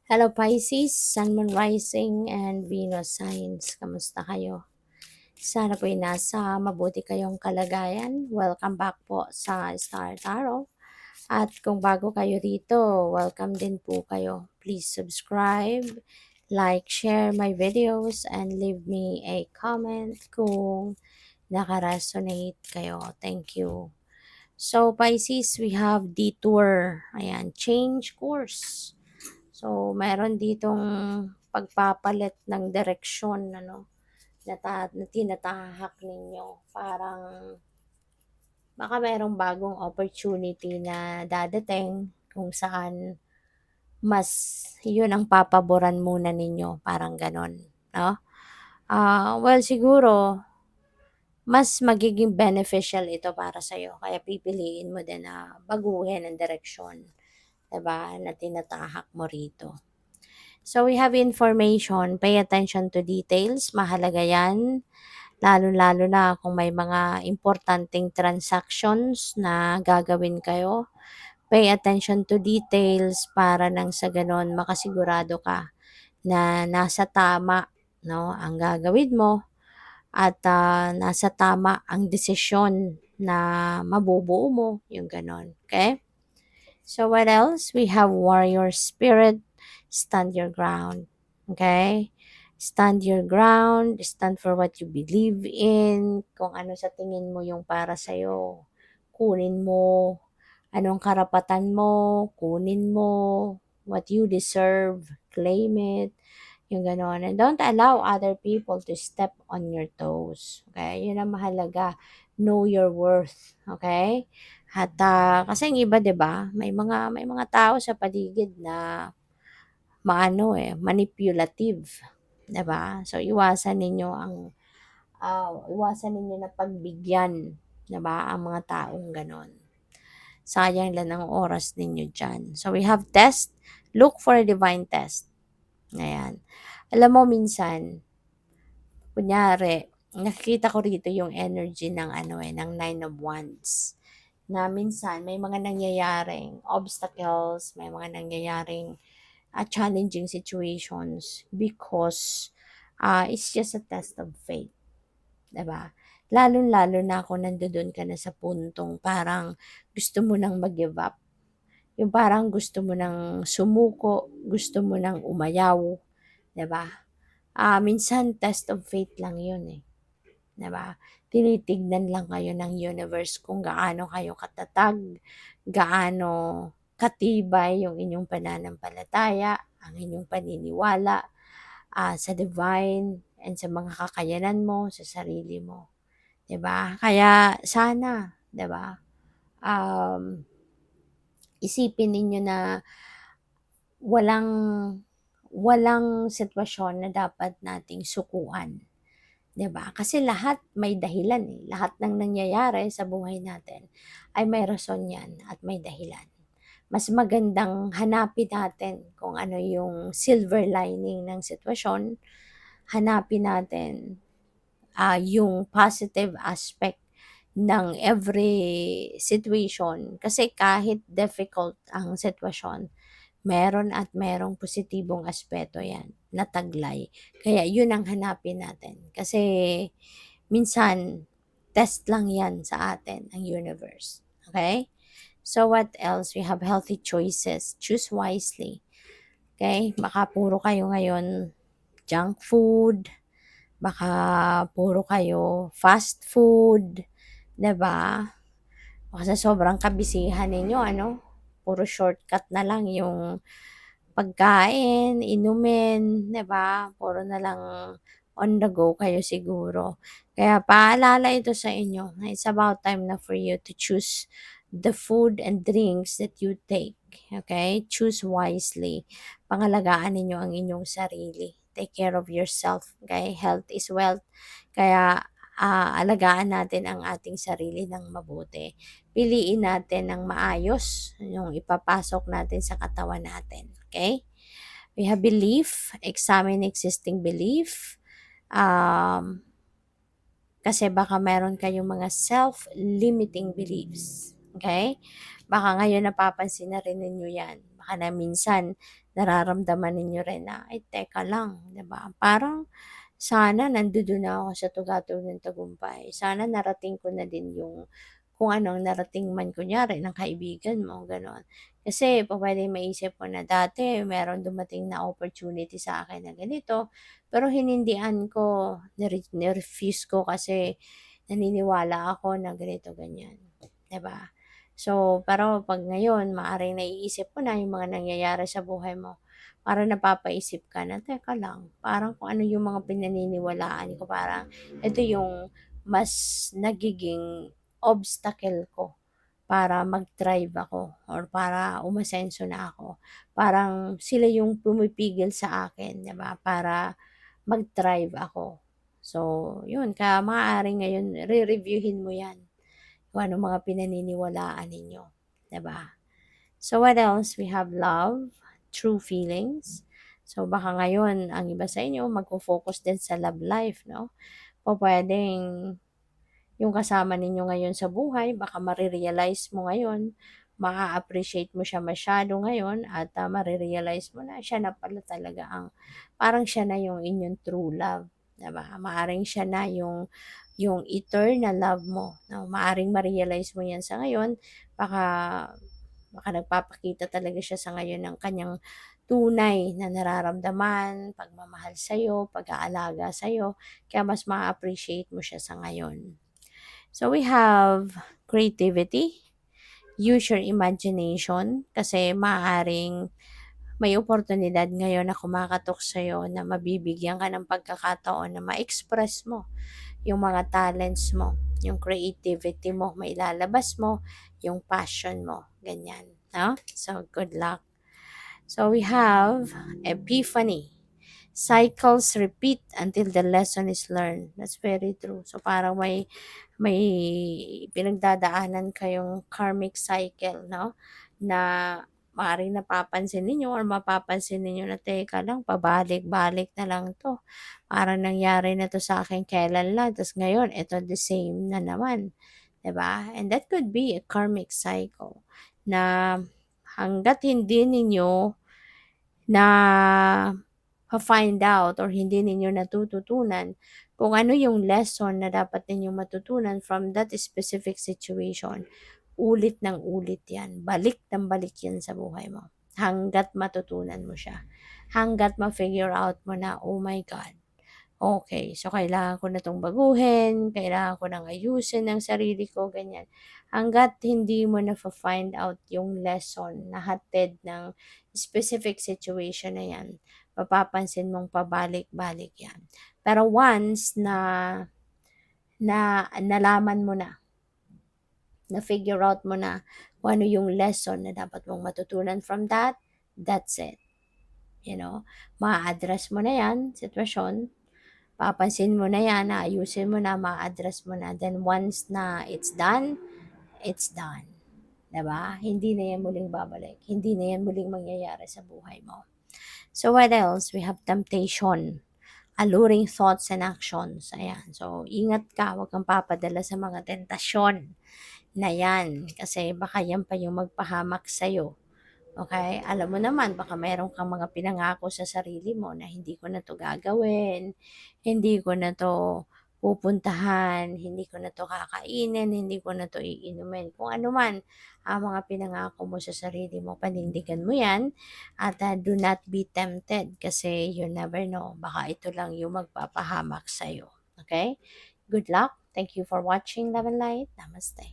Hello Pisces, Sun, Moon Rising, and Venus Signs. Kamusta kayo? Sana po'y nasa mabuti kayong kalagayan. Welcome back po sa Star Tarot. At kung bago kayo rito, welcome din po kayo. Please subscribe, like, share my videos, and leave me a comment kung nakaresonate kayo. Thank you. So Pisces, we have detour. Ayan, change course. So, meron ditong pagpapalit ng direksyon na tinatahak ninyo. Parang baka merong bagong opportunity na dadating kung saan mas yun ang papaboran muna ninyo. Parang ganon. No? Well, siguro, mas magiging beneficial ito para sa'yo. Kaya pipiliin mo din na baguhin ang direksyon, diba, na tinatahak mo rito. So we have information, pay attention to details, mahalaga yan, lalo-lalo na kung may mga importanteng transactions na gagawin kayo. Pay attention to details para nang sa ganon makasigurado ka na nasa tama, no, ang gagawin mo at nasa tama ang desisyon na mabubuo mo, yung ganon. Okay? So what else? We have warrior spirit, stand your ground. Okay? Stand your ground, stand for what you believe in, kung ano sa tingin mo yung para sa'yo, kunin mo, anong karapatan mo, kunin mo, what you deserve, claim it, yung ganon. And don't allow other people to step on your toes. Okay? Yun ang mahalaga. Know your worth. Okay? At kasi yung iba 'di ba, may mga tao sa paligid na manipulative, 'di ba? So iwasan ninyo na pagbigyan, 'di ba, ang mga taong gano'n. Sayang lang ang oras ninyo diyan. So we have test, look for a divine test. Ayan. Alam mo minsan, kunyari, nakikita ko rito yung energy ng ng Nine of Wands na minsan may mga nangyayaring obstacles, may mga nangyayaring challenging situations because it's just a test of faith, 'di ba? Lalo-lalo na kung nandoon ka na sa puntong parang gusto mo nang mag-give up. Yung parang gusto mo nang sumuko, gusto mo nang umayaw, 'di ba? Minsan test of faith lang 'yun eh. 'Di ba? Tinitignan lang kayo ng universe kung gaano kayo katatag, gaano katibay yung inyong pananampalataya, ang inyong paniniwala sa divine and sa mga kakayanan mo, sa sarili mo. 'Di ba? Kaya sana, 'di ba? Um, isipin ninyo na walang walang sitwasyon na dapat nating sukuan. 'Di ba? Kasi lahat may dahilan eh. Lahat ng nangyayari sa buhay natin ay may rason 'yan at may dahilan. Mas magandang hanapin natin kung ano yung silver lining ng sitwasyon. Hanapin natin yung positive aspect ng every situation. Kasi kahit difficult ang sitwasyon, meron at merong positibong aspeto yan na taglay. Kaya yun ang hanapin natin. Kasi minsan, test lang yan sa atin, ang universe. Okay? So what else? We have healthy choices. Choose wisely. Okay? Baka puro kayo ngayon junk food. Baka puro kayo fast food. 'Di ba? Kasi sobrang kabisihan ninyo, puro shortcut na lang yung pagkain, inumin, 'di ba? Puro na lang on the go kayo siguro. Kaya paalala ito sa inyo na it's about time na for you to choose the food and drinks that you take. Okay? Choose wisely. Pangalagaan ninyo ang inyong sarili. Take care of yourself. Okay? Health is wealth. Kaya alagaan natin ang ating sarili ng mabuti. Piliin natin ng maayos yung ipapasok natin sa katawan natin. Okay? We have belief. Examine existing belief. Kasi baka meron kayong mga self-limiting beliefs. Okay? Baka ngayon napapansin na rin ninyo yan. baka na minsan nararamdaman ninyo rin na, "Ay teka lang," 'di ba? Parang sana nandoon na ako sa tugatog ng tagumpay. Sana narating ko na din yung kung anong narating man kunyari ng kaibigan mo, gano'n. Kasi pupuwedeng maisip mo na dati meron dumating na opportunity sa akin na ganito, pero hinindian ko, nirefuse ko kasi naniniwala ako na ganito, ganyan, 'di ba? So, pero 'pag ngayon maaaring naiisip mo na yung mga nangyayari sa buhay mo, parang napapaisip ka na, "Teka lang, parang kung ano yung mga pinaniniwalaan ko, parang ito yung mas nagiging obstacle ko para mag-thrive ako or para umasenso na ako. Parang sila yung pumipigil sa akin, 'di ba, para mag-thrive ako." So, yun kaya maaaring ngayon re-reviewhin mo 'yan, kung anong mga pinaniniwalaan ninyo, 'di ba? So, what else? We have love, true feelings. So, baka ngayon ang iba sa inyo magfo-focus din sa love life, 'no? Pupuwedeng yung kasama ninyo ngayon sa buhay baka mare-realize mo ngayon, maa-appreciate mo siya masyado ngayon at, mare-realize mo na siya na pala talaga ang parang siya na yung inyong true love, 'di ba? Maaaring siya na yung eternal love mo, 'no? Maaaring ma-realize mo 'yan sa ngayon, baka baka nagpapakita talaga siya sa ngayon ng kanyang tunay na nararamdaman, pagmamahal sa'yo, pag-aalaga sa'yo, kaya mas maa-appreciate mo siya sa ngayon. So we have creativity, use your imagination kasi maaaring may oportunidad ngayon na kumakatok sa'yo na mabibigyan ka ng pagkakataon na ma-express mo yung mga talents mo, yung creativity mo, mailalabas mo, yung passion mo, ganyan. No? So, good luck. So, we have epiphany. Cycles repeat until the lesson is learned. That's very true. So, parang may pinagdadaanan kayong karmic cycle, no? Na maaaring napapansin ninyo or mapapansin ninyo na, teka lang, pabalik-balik na lang to. Parang nangyari na to sa akin kailan lang, tapos ngayon, ito the same na naman. 'Di ba? And that could be a karmic cycle na hanggat hindi ninyo na find out or hindi ninyo natututunan kung ano yung lesson na dapat ninyong matutunan from that specific situation, ulit ng ulit yan. Balik ng balik yan sa buhay mo. Hanggat matutunan mo siya. Hanggat ma-figure out mo na, oh my God, okay, so kailangan ko na 'tong baguhin, kailangan ko ng ayusin ang sarili ko, ganyan. Hangga't hindi mo nafa-find out yung lesson na hatid ng specific situation na 'yan, mapapansin mong pabalik-balik 'yan. Pero once na na nalaman mo na-figure out mo na kung ano yung lesson na dapat mong matutunan from that, that's it. You know, maa-address mo na 'yan, sitwasyon, papansin mo na 'yan, aayusin mo na, ma-address mo na. Then once na it's done. 'Di ba? Hindi na 'yan muling babalik. Hindi na 'yan muling mangyayari sa buhay mo. So what else? We have temptation, alluring thoughts and actions. Ayan. So ingat ka, huwag kang papadala sa mga tentasyon na 'yan kasi baka 'yan pa yung magpahamak sa'yo. Okay? Alam mo naman baka meron kang mga pinangako sa sarili mo na hindi ko na 'to gagawin, hindi ko na 'to pupuntahan, hindi ko na 'to kakainin, hindi ko na 'to iinumin. Kung ano man ang mga pinangako mo sa sarili mo, panindigan mo 'yan at, do not be tempted kasi you never know, baka ito lang yung magpapahamak sa'yo. Okay? Good luck. Thank you for watching Love and Light. Namaste.